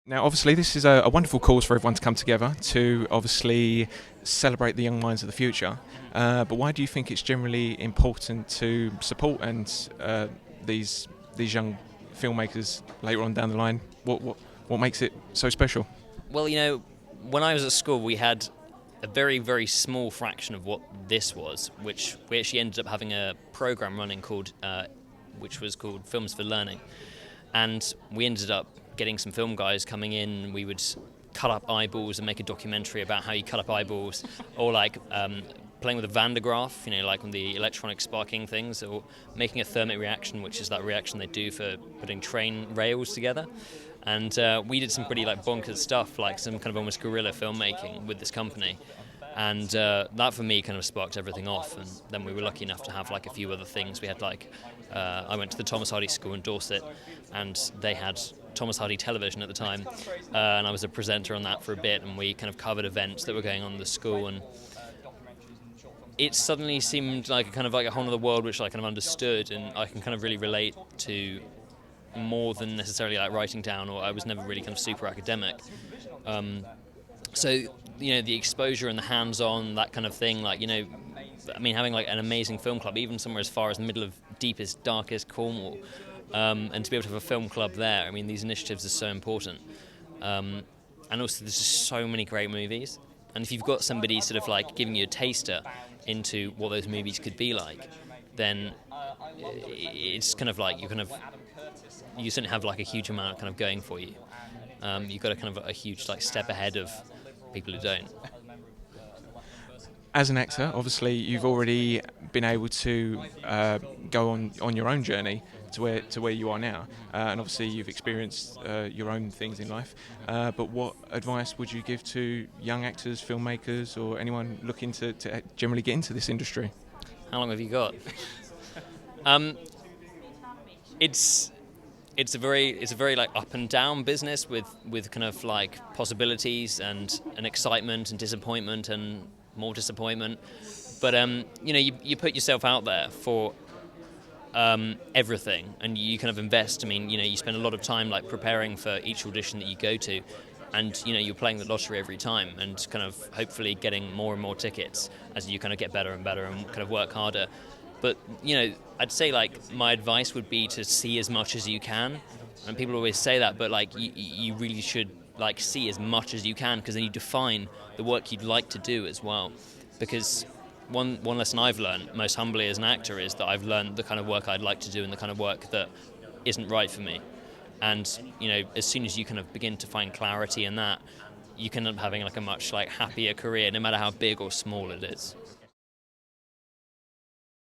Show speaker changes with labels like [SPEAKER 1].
[SPEAKER 1] Now, obviously, this is a wonderful cause for everyone to come together to obviously celebrate the young minds of the future. But why do you think it's generally important to support these young filmmakers later on down the line? What makes it so special?
[SPEAKER 2] Well, when I was at school, we had a very, very small fraction of what this was, which we actually ended up having a program running which was called Films for Learning. And we ended up getting some film guys coming in. We would cut up eyeballs and make a documentary about how you cut up eyeballs, or playing with a Van de Graaff, like on the electronic sparking things, or making a thermic reaction, which is that reaction they do for putting train rails together. And we did some pretty bonkers stuff, like some kind of almost guerrilla filmmaking with this company. And that for me kind of sparked everything off. And then we were lucky enough to have a few other things. We had I went to the Thomas Hardy School in Dorset, and they had Thomas Hardy Television at the time, and I was a presenter on that for a bit, and we kind of covered events that were going on in the school, and it suddenly seemed like a whole other world which I kind of understood, and I can kind of really relate to more than necessarily writing down, or I was never really kind of super academic. So the exposure and the hands-on, that kind of thing, having an amazing film club, even somewhere as far as the middle of deepest, darkest Cornwall, and to be able to have a film club there, these initiatives are so important. And also there's just so many great movies, and if you've got somebody sort of giving you a taster into what those movies could be like, then it's kind of you certainly have a huge amount kind of going for you. You've got a kind of a huge step ahead of people who don't.
[SPEAKER 1] As an actor, obviously, you've already been able to go on your own journey to where you are now, and obviously you've experienced your own things in life. But what advice would you give to young actors, filmmakers, or anyone looking to generally get into this industry?
[SPEAKER 2] How long have you got? It's it's a very up and down business with kind of possibilities and excitement and disappointment and more disappointment. But you put yourself out there for everything, and you kind of invest. You spend a lot of time preparing for each audition that you go to, and you're playing the lottery every time, and kind of hopefully getting more and more tickets as you kind of get better and better and kind of work harder. But I'd say my advice would be to see as much as you can, and people always say that, but you really should see as much as you can, because then you define the work you'd like to do as well. Because one lesson I've learned most humbly as an actor is that I've learned the kind of work I'd like to do and the kind of work that isn't right for me. And as soon as you kind of begin to find clarity in that, you can end up having a much happier career, no matter how big or small it is.